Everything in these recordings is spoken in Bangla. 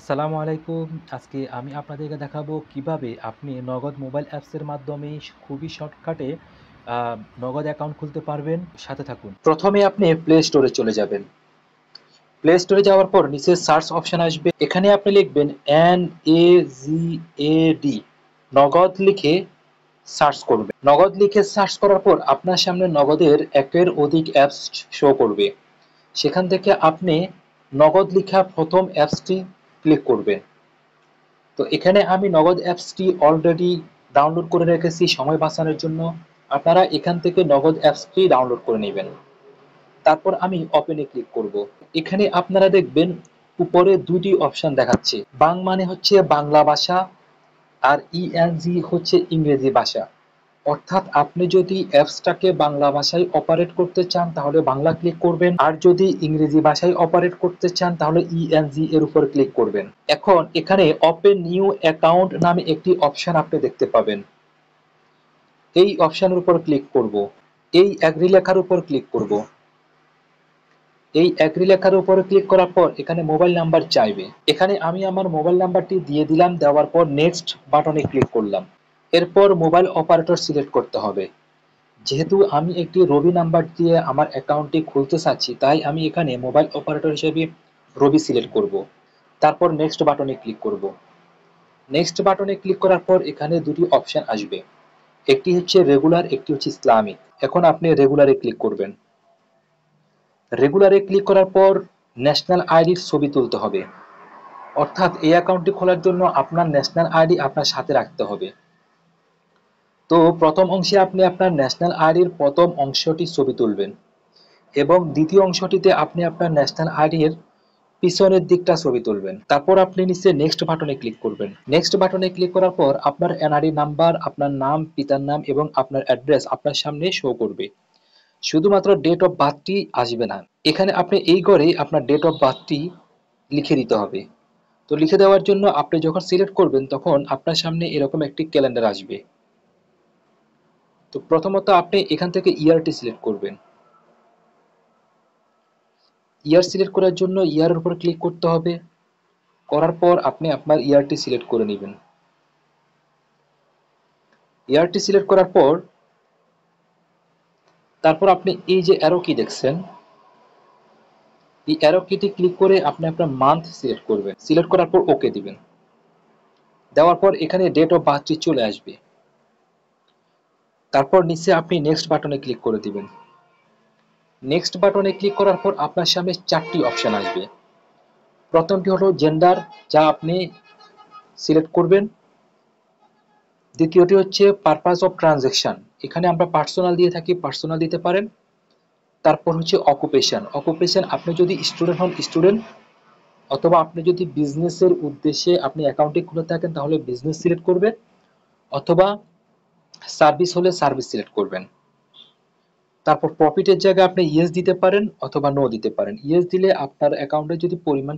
আসসালামু আলাইকুম। আজকে আমি আপনাদেরকে দেখাবো কিভাবে আপনি নগদ মোবাইল অ্যাপসের মাধ্যমে খুবই শর্টকাটে আ নগদ অ্যাকাউন্ট খুলতে পারবেন। সাথে থাকুন। প্রথমে আপনি প্লে স্টোরে চলে যাবেন। প্লে স্টোরে যাওয়ার পর নিচে সার্চ অপশন আসবে। এখানে আপনি লিখবেন NAGAD নগদ লিখে সার্চ করবেন। নগদ লিখে সার্চ করার পর আপনার সামনে নগদের একের অধিক অ্যাপস শো করবে। সেখান থেকে আপনি নগদ লিখা প্রথম অ্যাপসটি ক্লিক করবেন। তো এখানে আমি নগদ অ্যাপসটি অলরেডি ডাউনলোড করে রেখেছি সময় বাঁচানোর জন্য। আপনারা এখান থেকে নগদ অ্যাপসটি ডাউনলোড করে নেবেন। তারপর আমি ওপেনে ক্লিক করব। এখানে আপনারা দেখবেন উপরে দুটি অপশন দেখাচ্ছে। বাং মানে হচ্ছে বাংলা ভাষা আর ইএনজি হচ্ছে ইংরেজি ভাষা। অর্থাৎ আপনি যদি অ্যাপসটাকে বাংলা ভাষায় অপারেট করতে চান তাহলে বাংলা ক্লিক করবেন, আর যদি ইংরেজি ভাষায় অপারেট করতে চান তাহলে ইএনজি এর উপর ক্লিক করবেন। এখন এখানে ওপেন নিউ অ্যাকাউন্ট নামে একটি অপশন আপনি দেখতে পাবেন। এই অপশনের উপর ক্লিক করব। এই এগ্রি লেখার উপর ক্লিক করব। এই এগ্রি লেখার উপর ক্লিক করার পর এখানে মোবাইল নাম্বার চাইবে। এখানে আমি আমার মোবাইল নাম্বারটি দিয়ে দিলাম। দেওয়ার পর নেক্সট বাটনে ক্লিক করলাম। এরপর মোবাইল অপারেটর সিলেক্ট করতে হবে। যেহেতু আমি একটি রবি নাম্বার দিয়ে আমার অ্যাকাউন্টটি খুলতে চাচ্ছি, তাই আমি এখানে মোবাইল অপারেটর হিসেবে রবি সিলেক্ট করব। তারপর নেক্সট বাটনে ক্লিক করব। নেক্সট বাটনে ক্লিক করার পর এখানে দুটি অপশন আসবে। একটি হচ্ছে রেগুলার, একটি হচ্ছে ইসলামিক। এখন আপনি রেগুলারে ক্লিক করবেন। রেগুলারে ক্লিক করার পর ন্যাশনাল আইডির ছবি তুলতে হবে। অর্থাৎ এই অ্যাকাউন্টটি খোলার জন্য আপনার ন্যাশনাল আইডি আপনার সাথে রাখতে হবে। তো প্রথম অংশে আপনি আপনার ন্যাশনাল আইডির প্রথম অংশটি ছবি তুলবেন এবং দ্বিতীয় অংশটিতে আপনি আপনার ন্যাশনাল আইডির পিছনের দিকটা ছবি তুলবেন। তারপর আপনি নিচে নেক্সট বাটনে ক্লিক করবেন। নেক্সট বাটনে ক্লিক করার পর আপনার এনআইডি নাম্বার, আপনার নাম, পিতার নাম এবং আপনার অ্যাড্রেস আপনার সামনে শো করবে। শুধুমাত্র ডেট অফ বার্থটি আসবে না। এখানে আপনি এই ঘরে আপনার ডেট অফ বার্থটি লিখে দিতে হবে। তো লিখে দেওয়ার জন্য আপনি যখন সিলেক্ট করবেন তখন আপনার সামনে এরকম একটি ক্যালেন্ডার আসবে। তো প্রথমত আপনি এখান থেকে ইয়ারটি সিলেক্ট করবেন। ইয়ার সিলেক্ট করার জন্য ইয়ারের উপর ক্লিক করতে হবে। করার পর আপনি আপনার ইয়ারটি সিলেক্ট করে নেবেন। ইয়ারটি সিলেক্ট করার পর তারপর আপনি এই যে অ্যারো কি দেখছেন, এই অ্যারো কিটি ক্লিক করে আপনি আপনার মান্থ সিলেক্ট করবেন। সিলেক্ট করার পর ওকে দিবেন। দেওয়ার পর এখানে ডেট অফ বার্থটি চলে আসবে। তারপর নিচে আপনি নেক্সট বাটনে ক্লিক করে দিবেন। নেক্সট বাটনে ক্লিক করার পর আপনার সামনে চারটি অপশন আসবে। প্রথমটি হলো জেন্ডার, যা আপনি সিলেক্ট করবেন। দ্বিতীয়টি হচ্ছে পারপাস অফ ট্রানজ্যাকশন, এখানে আমরা পার্সোনাল দিয়ে থাকি, পার্সোনাল দিতে পারেন। তারপর হচ্ছে অকুপেশন, অকুপেশন আপনি যদি স্টুডেন্ট হন স্টুডেন্ট, অথবা আপনি যদি বিজনেসের উদ্দেশ্যে আপনি অ্যাকাউন্টিং খুলে থাকেন তাহলে বিজনেস সিলেক্ট করবেন, অথবা সার্ভিস হলে সার্ভিস সিলেক্ট করবেন। তারপর প্রফিটের জায়গায় আপনি ইয়েস দিতে পারেন অথবা নো দিতে পারেন। ইয়েস দিলে আপনার অ্যাকাউন্টে যদি পরিমাণ,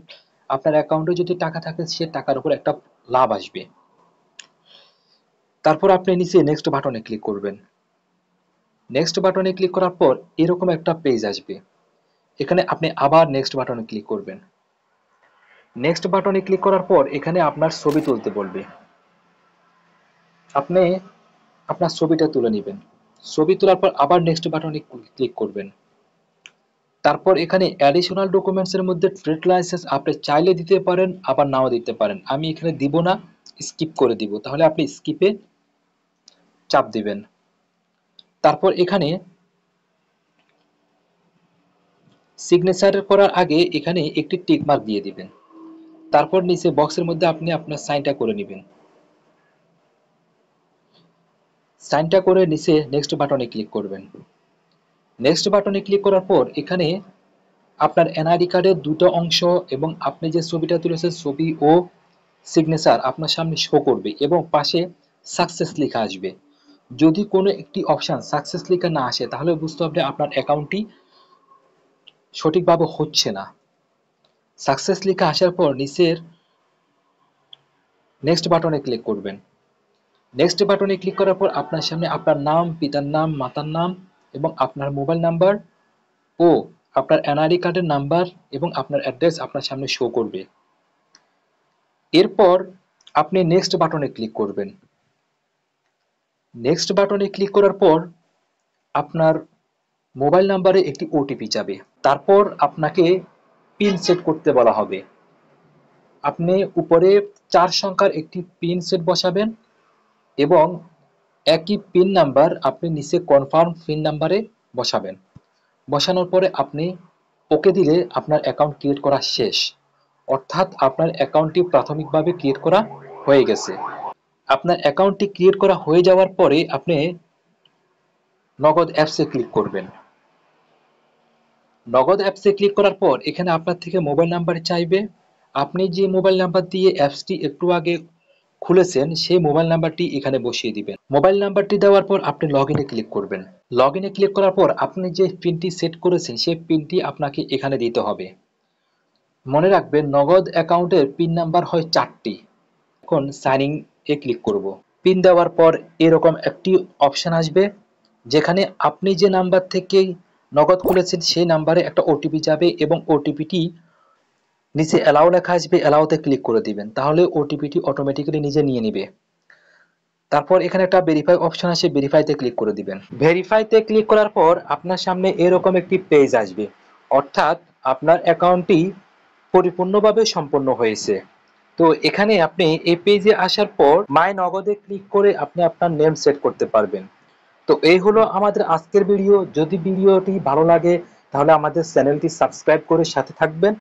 আপনার অ্যাকাউন্টে যদি টাকা থাকে সে টাকার উপর একটা লাভ আসবে। তারপর আপনি নিচে নেক্সট বাটনে ক্লিক করবেন। নেক্সট বাটনে ক্লিক করার পর এরকম একটা পেজ আসবে। এখানে আপনি আবার নেক্সট বাটনে ক্লিক করবেন। নেক্সট বাটনে ক্লিক করার পর এখানে আপনার ছবি তুলতে বলবে। আপনি আপনার ছবিটা তুলে নেবেন। ছবি তোলার পর আবার নেক্সট বাটনে ক্লিক করবেন। তারপর এখানে অ্যাডিশনাল ডকুমেন্টস এর মধ্যে ট্রেড লাইসেন্স আপনি চাইলে দিতে পারেন, আবার নাও দিতে পারেন। আমি এখানে দিব না, স্কিপ করে দিব। তাহলে আপনি স্কিপে চাপ দিবেন। তারপর এখানে সিগনেচার করার আগে এখানে একটি টিক মার্ক দিয়ে দিবেন। তারপর নিচে বক্সের মধ্যে আপনি আপনার সাইনটা করে নেবেন। সাইনটা করে নিচে নেক্সট বাটনে ক্লিক করবেন। নেক্সট বাটনে ক্লিক করার পর এখানে আপনার এনআইডি কার্ডের দুটো অংশ এবং আপনি যে ছবিটা তুলেছেন ছবি ও সিগনেচার আপনার সামনে শো করবে এবং পাশে সাকসেস লেখা আসবে। যদি কোনো একটি অপশন সাকসেস লেখা না আসে তাহলে বুঝতে হবে আপনার অ্যাকাউন্টটি সঠিকভাবে হচ্ছে না। সাকসেস লেখা আসার পর নিচের নেক্সট বাটনে ক্লিক করবেন। নেক্সট বাটনে ক্লিক করার পর আপনার সামনে আপনার নাম, পিতার নাম, মাতার নাম এবং আপনার মোবাইল নাম্বার ও আপনার এনআইডি কার্ডের নাম্বার এবং আপনার অ্যাড্রেস আপনার সামনে শো করবে। এরপর আপনি নেক্সট বাটনে ক্লিক করবেন। নেক্সট বাটনে ক্লিক করার পর আপনার মোবাইল নাম্বারে একটি ওটিপি যাবে। তারপর আপনাকে পিন সেট করতে বলা হবে। আপনি উপরে 4 সংখ্যার একটি পিন সেট বসাবেন এবং একই পিন নাম্বার আপনি নিচে কনফার্ম পিন নাম্বারে বসাবেন। বসানোর পরে আপনি ওকে দিলে আপনার অ্যাকাউন্ট ক্রিয়েট করা শেষ। অর্থাৎ আপনার অ্যাকাউন্টটি প্রাথমিকভাবে ক্রিয়েট করা হয়ে গেছে। আপনার অ্যাকাউন্টটি ক্রিয়েট করা হয়ে যাওয়ার পরে আপনি নগদ অ্যাপসে ক্লিক করবেন। নগদ অ্যাপসে ক্লিক করার পর এখানে আপনার থেকে মোবাইল নাম্বার চাইবে। আপনি যে মোবাইল নাম্বার দিয়ে অ্যাপসটি একটু আগে খুলেছেন সেই মোবাইল নাম্বারটি এখানে বসিয়ে দিবেন। মোবাইল নাম্বারটি দেওয়ার পর আপনি লগইনে ক্লিক করবেন। লগইনে ক্লিক করার পর আপনি যে পিনটি সেট করেছেন সেই পিনটি আপনাকে এখানে দিতে হবে। মনে রাখবেন নগদ অ্যাকাউন্টের পিন নাম্বার হয় 4টি। এখন সাইন ইন এ ক্লিক করব। পিন দেওয়ার পর এরকম একটি অপশন আসবে যেখানে আপনি যে নাম্বার থেকে নগদ খুলেছেন সেই নাম্বারে একটা ওটিপি যাবে এবং ওটিপিটি নিচে অ্যালাউ লেখা আসবে, অ্যালাউতে ক্লিক করে দিবেন। তাহলে ওটিপিটি অটোমেটিক্যালি নিজে নিয়ে নেবে। তারপর এখানে একটা ভেরিফাই অপশন আসে, ভেরিফাইতে ক্লিক করে দিবেন। ভেরিফাইতে ক্লিক করার পর আপনার সামনে এরকম একটি পেজ আসবে, অর্থাৎ আপনার অ্যাকাউন্টটি পরিপূর্ণভাবে সম্পন্ন হয়েছে। তো এখানে আপনি এই পেজে আসার পর মাই নগদে ক্লিক করে আপনি আপনার নেম সেট করতে পারবেন। তো এই হলো আমাদের আজকের ভিডিও। যদি ভিডিওটি ভালো লাগে তাহলে আমাদের চ্যানেলটি সাবস্ক্রাইব করে সাথে থাকবেন।